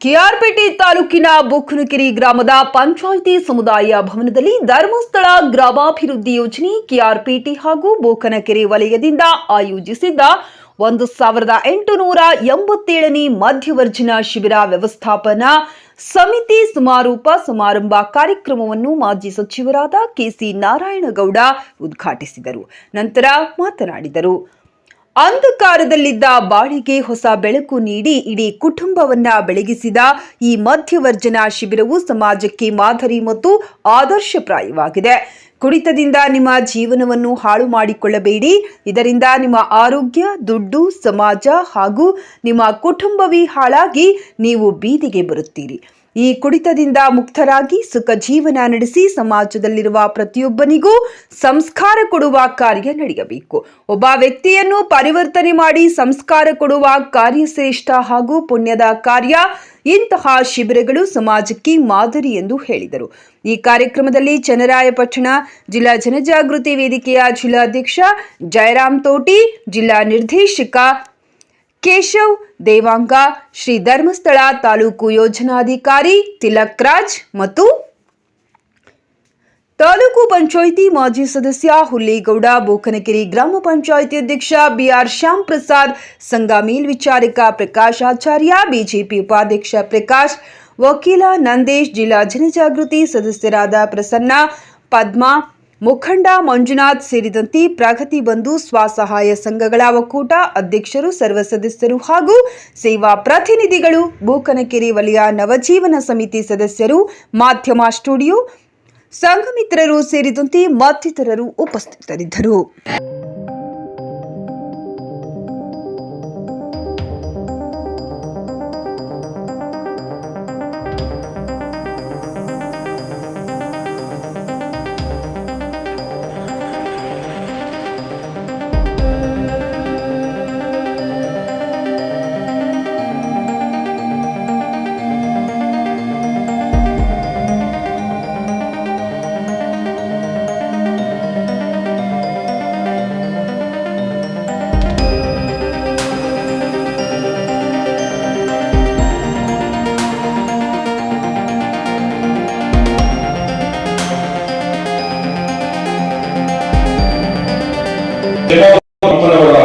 ಕೆಆರ್ಪೇಟೆ ತಾಲೂಕಿನ ಬೂಕನಕೆರೆ ಗ್ರಾಮದ ಪಂಚಾಯಿತಿ ಸಮುದಾಯ ಭವನದಲ್ಲಿ ಧರ್ಮಸ್ಥಳ ಗ್ರಾಮಾಭಿವೃದ್ಧಿ ಯೋಜನೆ ಕೆಆರ್ಪೇಟೆ ಹಾಗೂ ಬೂಕನಕೆರೆ ವಲಯದಿಂದ ಆಯೋಜಿಸಿದ್ದ 1887ನೇ ಮಧ್ಯವರ್ಜನ ಶಿಬಿರ ವ್ಯವಸ್ಥಾಪನಾ ಸಮಿತಿ ಸಮಾರಂಭ ಕಾರ್ಯಕ್ರಮವನ್ನು ಮಾಜಿ ಸಚಿವರಾದ ಕೆಸಿ ನಾರಾಯಣಗೌಡ ಉದ್ಘಾಟಿಸಿದರು. ನಂತರ ಮಾತನಾಡಿದರು. ಅಂಧಕಾರದಲ್ಲಿದ್ದ ಬಾಳಿಗೆ ಹೊಸ ಬೆಳಕು ನೀಡಿ ಇಡೀ ಕುಟುಂಬವನ್ನ ಬೆಳಗಿಸಿದ ಈ ಮಧ್ಯವರ್ಜನ ಶಿಬಿರವು ಸಮಾಜಕ್ಕೆ ಮಾದರಿ ಮತ್ತು ಆದರ್ಶಪ್ರಾಯವಾಗಿದೆ. ಕುಡಿತದಿಂದ ನಿಮ್ಮ ಜೀವನವನ್ನು ಹಾಳು ಮಾಡಿಕೊಳ್ಳಬೇಡಿ. ಇದರಿಂದ ನಿಮ್ಮ ಆರೋಗ್ಯ, ದುಡ್ಡು, ಸಮಾಜ ಹಾಗೂ ನಿಮ್ಮ ಕುಟುಂಬವೇ ಹಾಳಾಗಿ ನೀವು ಬೀದಿಗೆ ಬರುತ್ತೀರಿ. ಈ ಕುಡಿತದಿಂದ ಮುಕ್ತರಾಗಿ ಸುಖ ಜೀವನ ನಡೆಸಿ ಸಮಾಜದಲ್ಲಿರುವ ಪ್ರತಿಯೊಬ್ಬನಿಗೂ ಸಂಸ್ಕಾರ ಕೊಡುವ ಕಾರ್ಯ ನಡೆಯಬೇಕು. ಒಬ್ಬ ವ್ಯಕ್ತಿಯನ್ನು ಪರಿವರ್ತನೆ ಮಾಡಿ ಸಂಸ್ಕಾರ ಕೊಡುವ ಕಾರ್ಯ ಶ್ರೇಷ್ಠ ಹಾಗೂ ಪುಣ್ಯದ ಕಾರ್ಯ. ಇಂತಹ ಶಿಬಿರಗಳು ಸಮಾಜಕ್ಕೆ ಮಾದರಿ ಎಂದು ಹೇಳಿದರು. ಈ ಕಾರ್ಯಕ್ರಮದಲ್ಲಿ ಚನ್ನರಾಯಪಟ್ಟಣ ಜಿಲ್ಲಾ ಜನಜಾಗೃತಿ ವೇದಿಕೆಯ ಜಿಲ್ಲಾಧ್ಯಕ್ಷ ಜಯರಾಮ್ ತೋಟಿ, ಜಿಲ್ಲಾ ನಿರ್ದೇಶಕ ಕೇಶವ್ ದೇವಾಂಗ, ಶ್ರೀ ಧರ್ಮಸ್ಥಳ ತಾಲೂಕು ಯೋಜನಾಧಿಕಾರಿ ತಿಲಕ್ ರಾಜ್ ಮತ್ತು ತಾಲೂಕು ಪಂಚಾಯಿತಿ ಮಾಜಿ ಸದಸ್ಯ ಹುಲ್ಲೇಗೌಡ, ಬೂಕನಕೆರೆ ಗ್ರಾಮ ಪಂಚಾಯಿತಿ ಅಧ್ಯಕ್ಷ ಬಿಆರ್ ಶ್ಯಾಮ್ ಪ್ರಸಾದ್, ಸಂಘ ಮೇಲ್ವಿಚಾರಕ ಪ್ರಕಾಶ್ ಆಚಾರ್ಯ, ಬಿಜೆಪಿ ಉಪಾಧ್ಯಕ್ಷ ಪ್ರಕಾಶ್, ವಕೀಲ ನಂದೇಶ್, ಜಿಲ್ಲಾ ಜನಜಾಗೃತಿ ಸದಸ್ಯರಾದ ಪ್ರಸನ್ನ, ಪದ್ಮಾ, ಮುಖಂಡ ಮಂಜುನಾಥ್ ಸೇರಿದಂತೆ ಪ್ರಗತಿ ಬಂಧು ಸ್ವಸಹಾಯ ಸಂಘಗಳ ಒಕ್ಕೂಟ ಅಧ್ಯಕ್ಷರು, ಸರ್ವ ಸದಸ್ಯರು ಹಾಗೂ ಸೇವಾ ಪ್ರತಿನಿಧಿಗಳು, ಬೂಕನಕೆರೆ ವಲಯ ನವಜೀವನ ಸಮಿತಿ ಸದಸ್ಯರು, ಮಾಧ್ಯಮ ಸ್ಟುಡಿಯೋ ಸಂಘ ಮಿತ್ರರು ಸೇರಿದಂತೆ ಮತ್ತಿತರರು ಉಪಸ್ಥಿತರಿದ್ದರು.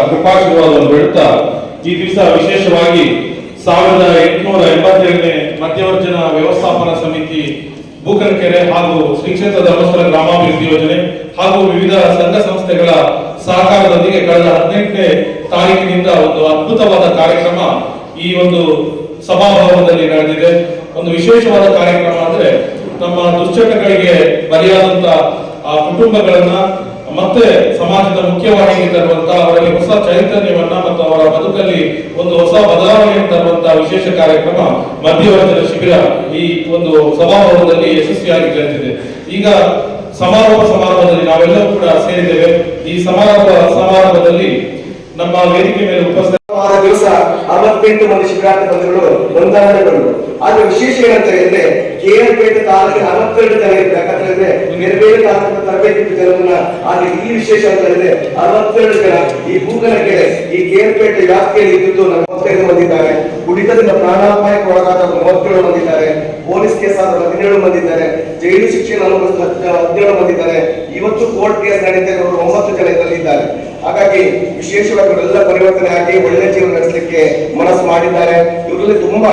ಕೃಪಾಶೀರ್ವಾದವನ್ನು ಬೇಡುತ್ತಾ ಈ ದಿವಸ ವಿಶೇಷವಾಗಿ 1887ನೇ ಮಧ್ಯವರ್ಜನ ವ್ಯವಸ್ಥಾಪನಾ ಸಮಿತಿ ಬೂಕನಕೆರೆ ಹಾಗೂ ಶ್ರೀ ಕ್ಷೇತ್ರ ಧರ್ಮಸ್ಥಳ ಗ್ರಾಮಾಭಿವೃದ್ಧಿ ಯೋಜನೆ ಹಾಗೂ ವಿವಿಧ ಸಂಘ ಸಂಸ್ಥೆಗಳ ಸಹಕಾರದೊಂದಿಗೆ ಕಳೆದ 18ನೇ ತಾರೀಕಿನಿಂದ ಒಂದು ಅದ್ಭುತವಾದ ಕಾರ್ಯಕ್ರಮ ಈ ಒಂದು ಸಭಾಭವನದಲ್ಲಿ ನಡೆದಿದೆ. ಒಂದು ವಿಶೇಷವಾದ ಕಾರ್ಯಕ್ರಮ ಅಂದ್ರೆ ನಮ್ಮ ದುಶ್ಚಟಗಳಿಗೆ ಬಲಿಯಾದಂತ ಆ ಕುಟುಂಬಗಳನ್ನ ಮತ್ತೆ ಸಮಾಜದ ಮುಖ್ಯವಾಹಿನಿಗೆ ತರುವಂತಹ, ಅವರಲ್ಲಿ ಹೊಸ ಚೈತನ್ಯವನ್ನ ಮತ್ತು ಅವರ ಬದುಕಲ್ಲಿ ಒಂದು ಹೊಸ ಬದಲಾವಣೆಯನ್ನು ತರುವಂತಹ ವಿಶೇಷ ಕಾರ್ಯಕ್ರಮ ಮಧ್ಯವರ್ಜನ ಶಿಬಿರ ಈ ಒಂದು ಸಭಾಭವನದಲ್ಲಿ ಯಶಸ್ವಿಯಾಗಿ ನಡೆದಿದೆ. ಈಗ ಸಮಾರಂಭದಲ್ಲಿ ನಾವೆಲ್ಲರೂ ಕೂಡ ಸೇರಿದ್ದೇವೆ. ಈ ಸಮಾರಂಭದಲ್ಲಿ ನಮ್ಮ ವೇದಿಕೆ ಮೇಲೆ ಉಪಸ್ಥಿತ ದಿವಸ 68 ಮಂದಿ ಶಿಬಿರಾರ್ಥಿ ಬಂಧುಗಳು ನೋಂದಣಿಗೊಂಡರು. ಆದ್ರೆ ವಿಶೇಷ ಏನಂತ ಹೇಳಿದ್ರೆ ಕೆಆರ್ಪೇಟೆ ತಾಲೂಕಿನ 62 ಜನ ಇರ್ಬೇಕಾದ್ರೆ ಬೇರೆ ಬೇರೆ ತಾಲೂಕಿನ ತರಬೇತಿ ಜನರನ್ನ ಆದ್ರೆ ಈ ವಿಶೇಷ ಅಂತ ಹೇಳಿದ್ರೆ 62 ಜನ ಈ ಬೂಕನಕೆರೆ ಈ ಕೆಆರ್ಪೇಟೆ ವ್ಯಾಪ್ತಿಯಲ್ಲಿ ಇದ್ದು 45 ಮಂದಿ ಇದ್ದಾರೆ. ಕುಡಿತದಿಂದ ಪ್ರಾಣಾಪಾಯಕ್ಕೆ ಒಳಗಾದ 37 ಮಂದಿ ಇದ್ದಾರೆ. ಪೊಲೀಸ್ ಕೇಸ್ ಆದ 17 ಮಂದಿ ಇದ್ದಾರೆ. ಜೈಲು ಶಿಕ್ಷೆ ಅನುಭವಿಸಿದ 17 ಮಂದಿ ಇದ್ದಾರೆ. ಇವತ್ತು ಕೋರ್ಟ್ ಕೇಸ್ ನಡೀತಿರೋರು 9 ಜನ ಇದರಲ್ಲಿ ಇದ್ದಾರೆ. ಹಾಗಾಗಿ ವಿಶೇಷವಾಗಿ ಇವರೆಲ್ಲ ಪರಿವರ್ತನೆ ಆಗಿ ಒಳ್ಳೆ ಜೀವನ ನಡೆಸಲಿಕ್ಕೆ ಮನಸ್ಸು ಮಾಡಿದ್ದಾರೆ. ಇವರಲ್ಲಿ ತುಂಬಾ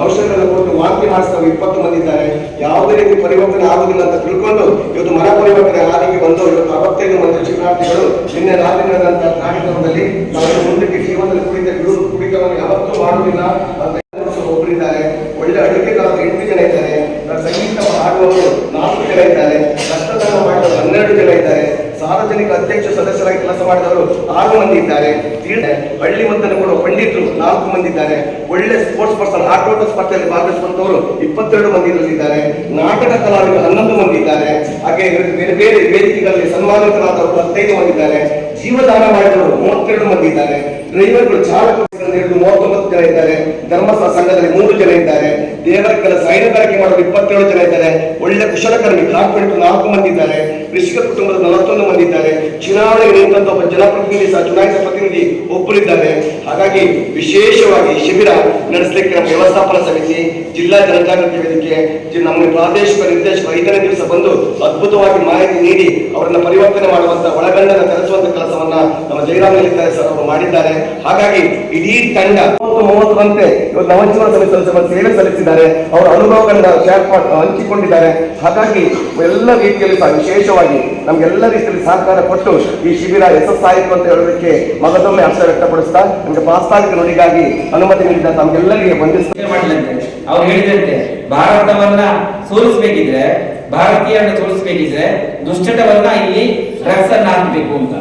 ಔಷಧಗಳನ್ನು ಕೊಟ್ಟು ವಾಂತಿ ಮಾಡಿಸಿದವರು 20 ಮಂದಿ ಇದ್ದಾರೆ. ಯಾವುದೇ ರೀತಿ ಪರಿವರ್ತನೆ ಆಗುದಿಲ್ಲ ಅಂತ ತಿಳ್ಕೊಂಡು ಇವತ್ತು ಮನ ಪರಿವರ್ತನೆ ಹಾದಿಗೆ ಬಂದು ಇವತ್ತು 65 ಮಂದಿ ಶಿಬಿರಾರ್ಥಿಗಳು ನಿನ್ನೆ ರಾತ್ರಿ ನಡೆದಂತಹ ಕಾರ್ಯಕ್ರಮದಲ್ಲಿ ನಾವು ಮುಂದಕ್ಕೆ ಜೀವನದಲ್ಲಿ ಕುಡಿತವನ್ನು ಯಾವತ್ತೂ ಮಾಡುವುದಿಲ್ಲ ಅಂತ ಒಬ್ಬರಿದ್ದಾರೆ. ಒಳ್ಳೆ ಅಡುಗೆಗಾರರು 8 ಜನ ಇದ್ದಾರೆ. ಸಂಗೀತ ಹಾಡುವವರು 4 ಜನ ಇದ್ದಾರೆ. ರಕ್ತದಾನ ಮಾಡಿದವರು 12 ಜನ ಇದ್ದಾರೆ. ಸಾರ್ವಜನಿಕ ಅಧ್ಯಕ್ಷ ಸದಸ್ಯರಾಗಿ ಕೆಲಸ ಮಾಡಿದವರು 6 ಮಂದಿ ಇದ್ದಾರೆ. ಹಳ್ಳಿ ಮದ್ದನ್ನು ಕೊಡುವ ಪಂಡಿತರು 4 ಮಂದಿ ಇದ್ದಾರೆ. ಒಳ್ಳೆ ಸ್ಪೋರ್ಟ್ಸ್ ಪರ್ಸನ್ ಆಟೋಟ ಸ್ಪರ್ಧೆಯಲ್ಲಿ ಭಾಗವಹಿಸುವಂತವರು 22 ಮಂದಿ ಇದ್ದಾರೆ. ನಾಟಕ ಕಲಾವಿದರು 11 ಮಂದಿ ಇದ್ದಾರೆ. ಹಾಗೆ ಬೇರೆ ಬೇರೆ ವೇದಿಕೆಗಳಲ್ಲಿ ಸನ್ಮಾನಿತರಾದವರು 15 ಮಂದಿ ಇದ್ದಾರೆ. ಜೀವದಾನ ಮಾಡಿದವರು 32 ಮಂದಿ ಇದ್ದಾರೆ. ಡ್ರೈವರ್ಗಳು ಚಾಲಕರು 39 ಜನ ಇದ್ದಾರೆ. ಧರ್ಮಸ್ಥಳ ಸಂಘದಲ್ಲಿ 3 ಜನ ಇದ್ದಾರೆ. ದೇವರ ಕೆಲಸ ಹೈನುಗಾರಿಕೆ ಮಾಡೋರು 27 ಜನ ಇದ್ದಾರೆ. ಒಳ್ಳೆ ಕುಶಲಕರ್ಮಿ ಕಾರ್ಪೆಂಟರ್ 4 ಮಂದಿ ಇದ್ದಾರೆ. ಕೃಷಿಕ ಕುಟುಂಬದ 41 ಮಂದಿ ಇದ್ದಾರೆ. ಚುನಾವಣೆಗೆ ನಿಂತ ಒಬ್ಬ ಜನಪ್ರತಿನಿಧಿ ಸಹ ಚುನಾಯಿತ ಪ್ರತಿನಿಧಿ ಒಬ್ಬರಿದ್ದಾರೆ. ಹಾಗಾಗಿ ವಿಶೇಷವಾಗಿ ಶಿಬಿರ ನಡೆಸಲಿಕ್ಕೆ ನಮ್ಮ ವ್ಯವಸ್ಥಾಪನಾ ಸಮಿತಿ, ಜಿಲ್ಲಾ ಜನಜಾಗೃತಿ ವೇದಿಕೆ, ನಮ್ಮ ಪ್ರಾದೇಶಿಕ ನಿರ್ದೇಶಕರು 5ನೇ ದಿವಸ ಬಂದು ಅದ್ಭುತವಾಗಿ ಮಾಹಿತಿ ನೀಡಿ ಅವರನ್ನ ಪರಿವರ್ತನೆ ಮಾಡುವಂತ ಒಳಗಂಡನ ತರಿಸುವಂತ ಕೆಲಸವನ್ನ ನಮ್ಮ ಜಯರಾಮ್ ಲಲಿತಾರೆ ಸರ್ ಅವರು ಮಾಡಿದ್ದಾರೆ. ಹಾಗಾಗಿ ಇಡೀ ತಂಡ 30 ಇವತ್ತು ನವಜೀವನ ಸಮಿತಿ ಸೇವೆ ಸಲ್ಲಿಸಿದ್ದಾರೆ. ಅವರ ಅನುಭವಗಳನ್ನ ಹಂಚಿಕೊಂಡಿದ್ದಾರೆ. ಹಾಗಾಗಿ ಎಲ್ಲ ರೀತಿಯಲ್ಲಿ ಸಹ ವಿಶೇಷವಾಗಿ ನಮ್ಗೆಲ್ಲ ರೀತಿಯಲ್ಲಿ ಸಹಕಾರ ಕೊಟ್ಟು ಈ ಶಿಬಿರ ಯಶಸ್ಸಾಯಿತು ಅಂತ ಹೇಳೋದಕ್ಕೆ ಮಗದೊಮ್ಮೆ ಹರ್ಷ ವ್ಯಕ್ತಪಡಿಸ್ತಾ ನಮಗೆ ಪ್ರಾಸ್ತಾವಿಕ ನುಡಿಗಾಗಿ ಅನುಮತಿ ನೀಡಿದ ತಮ್ಗೆಲ್ಲರಿಗೆ ಮಾಡಿದಂತೆ ಅವ್ರು ಹೇಳಿದಂತೆ ಭಾರತವನ್ನ ಸೋಲಿಸಬೇಕಿದ್ರೆ, ಭಾರತೀಯರನ್ನ ಸೋಲಿಸಬೇಕಿದ್ರೆ ದುಶ್ಚಟವನ್ನ ಇಲ್ಲಿ ಡ್ರಗ್ಸ್ ಅನ್ನ ಹಾಕಬೇಕು ಅಂತ.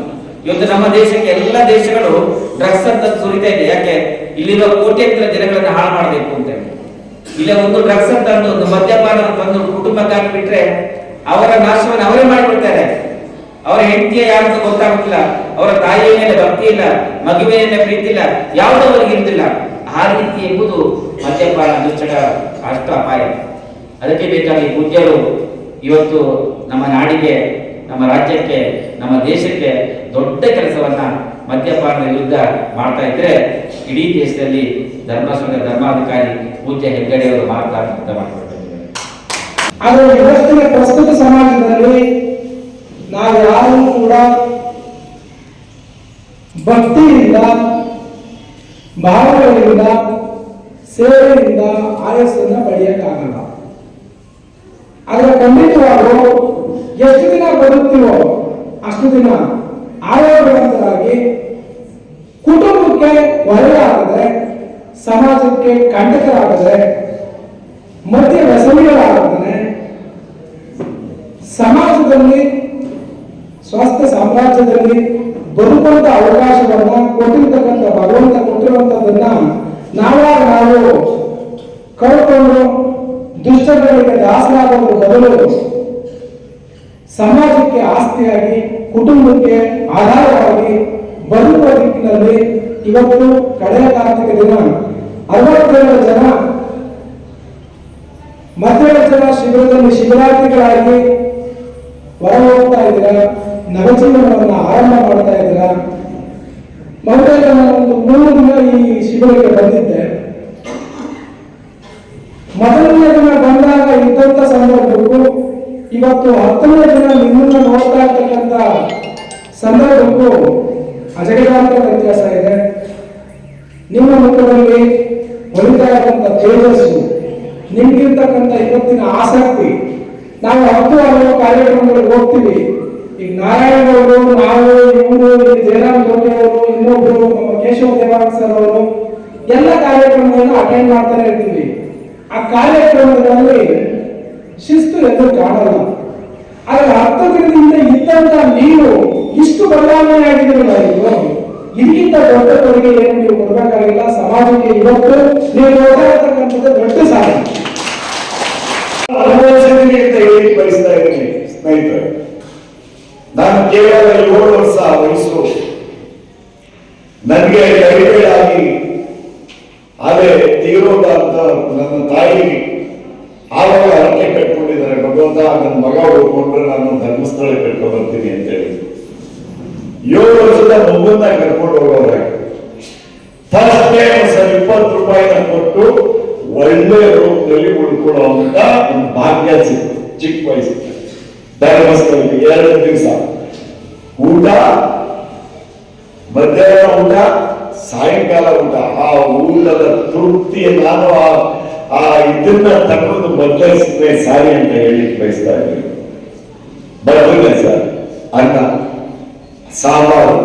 ಇವತ್ತು ನಮ್ಮ ದೇಶಕ್ಕೆ ಎಲ್ಲ ದೇಶಗಳು ಡ್ರಗ್ಸ್ ಅಂತ ಸುರಿತಾ ಇದೆ. ಯಾಕೆ? ಇಲ್ಲಿರುವ ಕೋಟ್ಯಾಂತರ ಜನಗಳನ್ನ ಹಾಳು ಮಾಡಬೇಕು ಅಂತ ಹೇಳಿ. ಇಲ್ಲ ಒಂದು ಡ್ರಗ್ಸ್ ಅಂತ ಒಂದು ಮದ್ಯಪಾನ ಒಂದು ಕುಟುಂಬಕ್ಕೆ ಹಾಕಿಬಿಟ್ರೆ ಅವರ ನಾಶವನ್ನು ಅವರೇ ಮಾಡಿಕೊಡ್ತಾರೆ. ಅವರ ಹೆಂಡತಿಯ ಯಾರಂತ ಗೊತ್ತಾಗುತ್ತಿಲ್ಲ, ಅವರ ತಾಯಿಯ ಮೇಲೆ ಭಕ್ತಿ ಇಲ್ಲ, ಮಗುವಿನ ಮೇಲೆ ಪ್ರೀತಿ ಇಲ್ಲ, ಯಾವುದೋ ಅವರಿಗೆ ಇರುವುದಿಲ್ಲ. ಆ ರೀತಿ ಎಂಬುದು ಮದ್ಯಪಾನ ದುಶ್ಚಟ ಅಷ್ಟು ಅಪಾಯ. ಅದಕ್ಕೆ ಬೇಕಾಗಿ ಪೂಜ್ಯರು ಇವತ್ತು ನಮ್ಮ ನಾಡಿಗೆ, ನಮ್ಮ ರಾಜ್ಯಕ್ಕೆ, ನಮ್ಮ ದೇಶಕ್ಕೆ ದೊಡ್ಡ ಕೆಲಸವನ್ನ ಮದ್ಯಪಾನದ ವಿರುದ್ಧ ಮಾಡ್ತಾ ಇದ್ರೆ ಇಡೀ ದೇಶದಲ್ಲಿ ಧರ್ಮಸ್ಥಳ ಧರ್ಮಾಧಿಕಾರಿ ಪೂಜ್ಯ ಹೆಗ್ಗಡೆ ಅವರು ಮಾತನಾಡ್ತಾ ಮಾಡ್ಕೊಳ್ತಿದ್ದಾರೆ. ಆದರೆ ಇವತ್ತಿನ ಪ್ರಸ್ತುತ ಸಮಾಜದಲ್ಲಿ ನಾವು ಯಾರೂ ಕೂಡ ಭಕ್ತಿಯಿಂದ, ಭಾವನೆಯಿಂದ, ಸೇವೆಯಿಂದ ಆಯಸ್ಸನ್ನ ಪಡೆಯಕ್ಕಾಗಲ್ಲ. ಆದರೆ ಖಂಡಿತವಾಗೂ ಎಷ್ಟು ದಿನ ಬದುಕ್ತೀವೋ ಅಷ್ಟು ದಿನ ಆರೋಗ್ಯವಂತರಾಗಿ ಕುಟುಂಬಕ್ಕೆ ಹೊರೆಯಾಗದೆ, ಸಮಾಜಕ್ಕೆ ಕಂಟಕರಾಗದೆ, ಮಧ್ಯ ವ್ಯಸನಿಗಳಾಗದೆ ಸಮಾಜದಲ್ಲಿ ಸ್ವಸ್ಥ ಸಾಮ್ರಾಜ್ಯದಲ್ಲಿ ಬದುಕುವಂತ ಅವಕಾಶವನ್ನ ಕೊಟ್ಟಿರ್ತಕ್ಕಂಥ ಭಗವಂತ ಕೊಟ್ಟಿರುವಂತದನ್ನ ನಾವಾಗ ನಾವು ಕಳ್ಕೊಂಡು ದುಷ್ಟಗಳಿಗೆ ದಾಸರಾಗೋದ್ರ ಬದಲು ಸಮಾಜಕ್ಕೆ ಆಸ್ತಿಯಾಗಿ, ಕುಟುಂಬಕ್ಕೆ ಆಧಾರವಾಗಿ ಬದುಕುವ ದಿಕ್ಕಿನಲ್ಲಿ ಇವತ್ತು ಕಡೆಯ ಕಾರ್ತಿಕ ದಿನ 67 ಜನ ಮಧ್ಯವರ್ಜನ ಶಿಬಿರದಲ್ಲಿ ಶಿಬಿರಾರ್ಥಿಗಳಾಗಿ ಹೊರ ಹೋಗ್ತಾ ಇದ್ದೀರಾ, ನವಜೀವನವನ್ನು ಆರಂಭ ಮಾಡ್ತಾ ಇದ್ದೀರಾ. ಬಹುತೇಕ ನಾನು ಒಂದು 3 ದಿನ ಈ ಶಿಬಿರಕ್ಕೆ ಬಂದಿದ್ದೆ. ಮೊದಲನೇ ದಿನ ಬಂದಾಗ ಇದ್ದಂತ ಸಂದರ್ಭಕ್ಕೂ ಇವತ್ತು 10ನೇ ದಿನ ನಿಮ್ಮನ್ನ ನೋಡ್ತಾ ಇರ್ತಕ್ಕಂಥ ಸಂದರ್ಭಕ್ಕೂ ಅಜಗಜಾಂತರ ವ್ಯತ್ಯಾಸ ಇದೆ. ನಿಮ್ಮ ಮುಖದಲ್ಲಿ ಹೊಲಿತಾ ಇರುವಂತ ತೇಜಸ್ಸು, ನಿಮ್ಗಿರ್ತಕ್ಕಂಥ ಇವತ್ತಿನ ಆಸಕ್ತಿ. ನಾವು 10 ಹಲವು ಕಾರ್ಯಕ್ರಮಗಳಿಗೆ ಹೋಗ್ತೀವಿ. ಈಗ ನಾರಾಯಣಗೌಡರು, ನಾವು, ಇವರು, ಜಯರಾಮ್ ಗೌಡ್ರೆ ಅವರು, ಇನ್ನೊಬ್ರು ನಮ್ಮ ಕೇಶವ ದೇವಾನಂದ ಸರ್ ಅವರು ಎಲ್ಲ ಕಾರ್ಯಕ್ರಮಗಳನ್ನು ಅಟೆಂಡ್ ಮಾಡ್ತಾನೆ ಇರ್ತೀವಿ. ಆ ಕಾರ್ಯಕ್ರಮದಲ್ಲಿ ಶಿಸ್ತು ಎಲ್ಲೂ ಕಾಣಲ್ಲ. ಆದ್ರೆ 10 ದಿನದಿಂದ ಇದ್ದಂತ ನೀವು ಇಷ್ಟು ಬದಲಾವಣೆ ಆಗಿದ್ರಲ್ಲ, ಇದಕ್ಕಿಂತ ದೊಡ್ಡ ಕೊಡುಗೆ ಏನು ನೀವು ಕೊಡಬೇಕಾಗಿಲ್ಲ. ಸಮಾಜಕ್ಕೆ ಇವತ್ತು ನೀವು ಕೊಡ್ತಾ ದೊಡ್ಡ ಸಾಧನೆ ಅನುಭವಿಸಿದ್ದೀನಿ ಅಂತ ಹೇಳಿ ಬಯಸ್ತಾ ಇದ್ದೀನಿ ಸ್ನೇಹಿತರೆ. ನಾನು ಕೇವಲ 7 ವರ್ಷ ವಯಸ್ಸು. ನನಗೆ ಕೈಗಳಾಗಿ ಅದೇ ತೀರೋದ ಅಂತ ನನ್ನ ತಾಯಿ ಆವಾಗ ಹರಕೆ ಕಟ್ಕೊಂಡಿದ್ದಾರೆ. ಭಗವಂತ ನನ್ನ ಮಗ ಹೋಗ್ಕೊಂಡ್ರೆ ನಾನು ಧರ್ಮಸ್ಥಳಕ್ಕೆ ಕರ್ಕೊಂಡು ಬರ್ತೀನಿ ಅಂತ ಹೇಳಿ 7 ವರ್ಷದ ಮಗುವನ್ನ ಕರ್ಕೊಂಡು ಹೋಗೋರೆ. ಫಸ್ಟ್ ಟೈಮ್ ಸರ್ 20 ರೂಪಾಯಿನ ಕೊಟ್ಟು ಒಳ್ಳೆ ರೂಪದಲ್ಲಿ ಉಳ್ಕೊಳ್ಳುವಂತ ಒಂದು ಭಾಗ್ಯ ಸಿಕ್ತು. ಚಿಕ್ಕ ವಯಸ್ಸು ಧರ್ಮಸ್ಥಳಕ್ಕೆ 2 ದಿವಸ ಊಟ, ಮಧ್ಯಾಹ್ನ ಊಟ, ಸಾಯಂಕಾಲ ಊಟ. ಆ ಊಟದ ತೃಪ್ತಿ ನಾನು ಆ ಇದನ್ನ ತಗೊಂಡು ಬದಲಾಯಿಸಿದ್ರೆ ಸಾರಿ ಅಂತ ಹೇಳಿ ಬಯಸ್ತಾ ಇದ್ದೀನಿ. ಬರಲಿಲ್ಲ ಸರ್, ಅನ್ನ ಸಾಂಬಾರು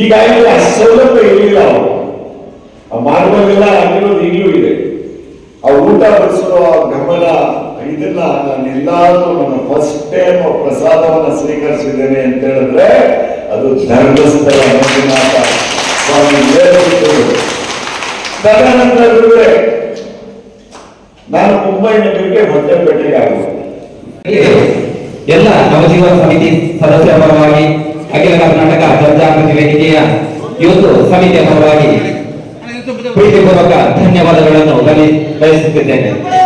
ಈಗಾಗಲೇ ಅಷ್ಟು ಸೌಲಭ್ಯ ಇರಲಿಲ್ಲ. ಅವರು ಮಾಡುವಾಗೆಲ್ಲ ಆಗಿರೋದು ಈಗಲೂ ಇದೆ. ಆ ಊಟ ಬಡಿಸೋ ಗಮನ ಇದನ್ನ ನಾನೆಲ್ಲಾದ್ರೂ ನನ್ನ ಫಸ್ಟ್ ಟೈಮ್ ಪ್ರಸಾದವನ್ನ ಸ್ವೀಕರಿಸಿದ್ದೇನೆ ಅಂತ ಹೇಳಿದ್ರೆ ಅದು ಧರ್ಮಸ್ಥಳ ಮಂಜುನಾಥ ಸ್ವಾಮಿ. ತದನಂತರ ನಾನು ಮುಂಬೈ ನಗರಕ್ಕೆ ಹೊಟ್ಟೆಪೇಟೆಗೆ ಆಗುತ್ತೆ. ಎಲ್ಲ ನವಜೀವನ ಸಮಿತಿ ಸದಸ್ಯರ ಪರವಾಗಿ, ಅಖಿಲ ಕರ್ನಾಟಕ ಜನಜಾಗೃತಿ ವೇದಿಕೆಯ ಇವತ್ತು ಸಮಿತಿಯ ಪರವಾಗಿ ಪ್ರೀತಿಪೂರ್ವಕ ಧನ್ಯವಾದಗಳನ್ನು ಬಯಸುತ್ತಿದ್ದೇನೆ.